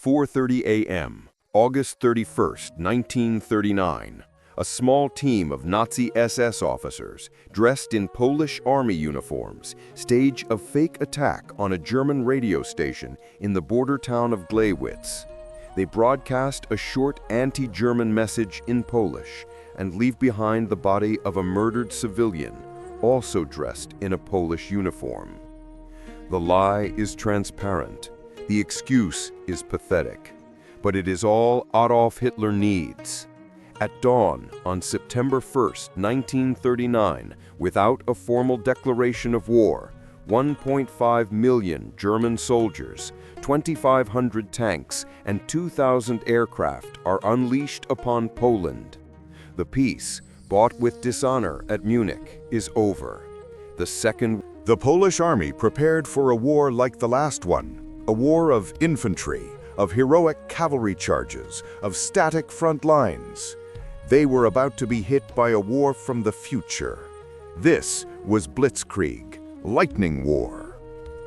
4:30 a.m., August 31, 1939, a small team of Nazi SS officers, dressed in Polish army uniforms, stage a fake attack on a German radio station in the border town of Gleiwitz. They broadcast a short anti-German message in Polish and leave behind the body of a murdered civilian, also dressed in a Polish uniform. The lie is transparent. The excuse is pathetic. But it is all Adolf Hitler needs. At dawn on September 1, 1939, without a formal declaration of war, 1.5 million German soldiers, 2,500 tanks, and 2,000 aircraft are unleashed upon Poland. The peace, bought with dishonor at Munich, is over. The Polish army prepared for a war like the last one, a war of infantry, of heroic cavalry charges, of static front lines. They were about to be hit by a war from the future. This was Blitzkrieg, lightning war.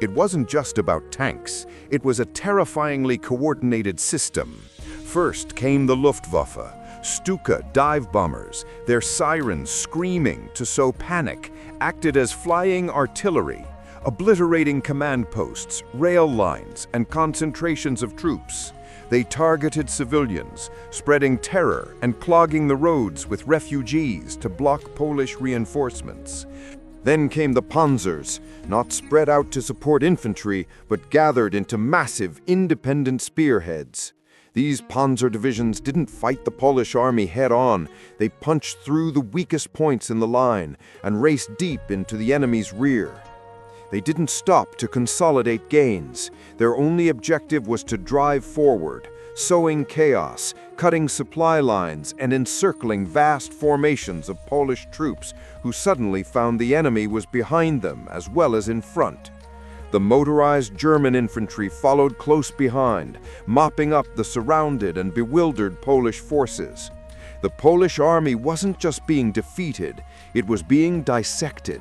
It wasn't just about tanks, it was a terrifyingly coordinated system. First came the Luftwaffe, Stuka dive bombers, their sirens screaming to sow panic, acted as flying artillery, obliterating command posts, rail lines, and concentrations of troops. They targeted civilians, spreading terror and clogging the roads with refugees to block Polish reinforcements. Then came the panzers, not spread out to support infantry, but gathered into massive, independent spearheads. These panzer divisions didn't fight the Polish army head-on. They punched through the weakest points in the line and raced deep into the enemy's rear. They didn't stop to consolidate gains. Their only objective was to drive forward, sowing chaos, cutting supply lines, and encircling vast formations of Polish troops who suddenly found the enemy was behind them as well as in front. The motorized German infantry followed close behind, mopping up the surrounded and bewildered Polish forces. The Polish army wasn't just being defeated, it was being dissected.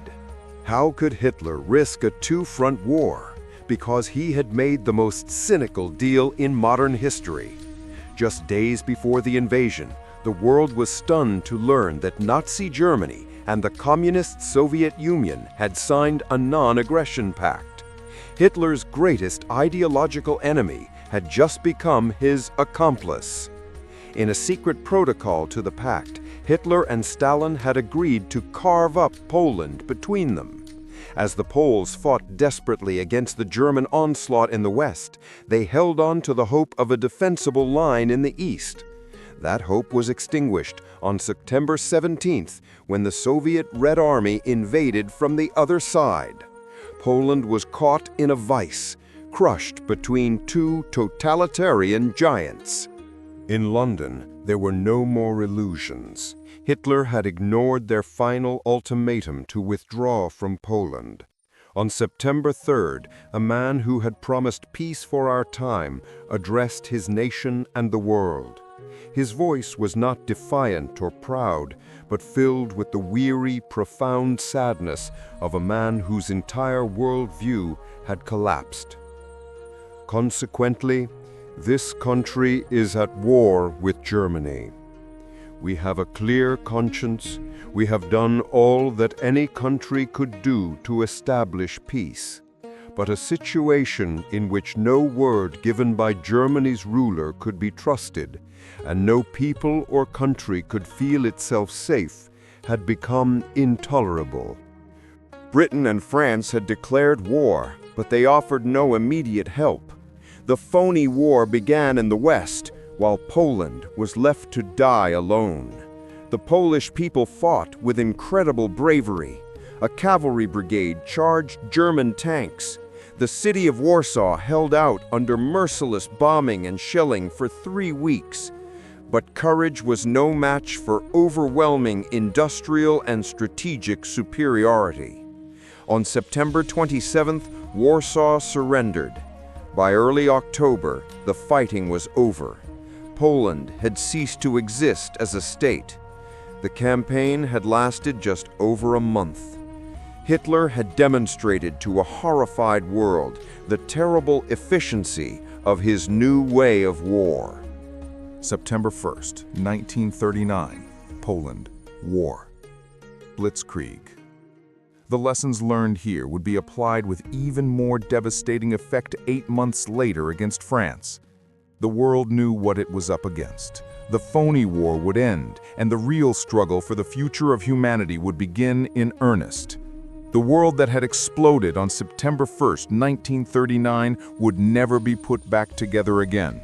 How could Hitler risk a two-front war? Because he had made the most cynical deal in modern history. Just days before the invasion, the world was stunned to learn that Nazi Germany and the Communist Soviet Union had signed a non-aggression pact. Hitler's greatest ideological enemy had just become his accomplice. In a secret protocol to the pact, Hitler and Stalin had agreed to carve up Poland between them. As the Poles fought desperately against the German onslaught in the west, they held on to the hope of a defensible line in the east. That hope was extinguished on September 17th when the Soviet Red Army invaded from the other side. Poland was caught in a vice, crushed between two totalitarian giants. In London, there were no more illusions. Hitler had ignored their final ultimatum to withdraw from Poland. On September 3rd, a man who had promised peace for our time addressed his nation and the world. His voice was not defiant or proud, but filled with the weary, profound sadness of a man whose entire worldview had collapsed. Consequently, this country is at war with Germany. We have a clear conscience. We have done all that any country could do to establish peace. But a situation in which no word given by Germany's ruler could be trusted, and no people or country could feel itself safe, had become intolerable. Britain and France had declared war, but they offered no immediate help. The phony war began in the West, while Poland was left to die alone. The Polish people fought with incredible bravery. A cavalry brigade charged German tanks. The city of Warsaw held out under merciless bombing and shelling for 3 weeks. But courage was no match for overwhelming industrial and strategic superiority. On September 27th, Warsaw surrendered. By early October, the fighting was over. Poland had ceased to exist as a state. The campaign had lasted just over a month. Hitler had demonstrated to a horrified world the terrible efficiency of his new way of war. September 1st, 1939, Poland, war. Blitzkrieg. The lessons learned here would be applied with even more devastating effect 8 months later against France. The world knew what it was up against. The phony war would end, and the real struggle for the future of humanity would begin in earnest. The world that had exploded on September 1st, 1939 would never be put back together again.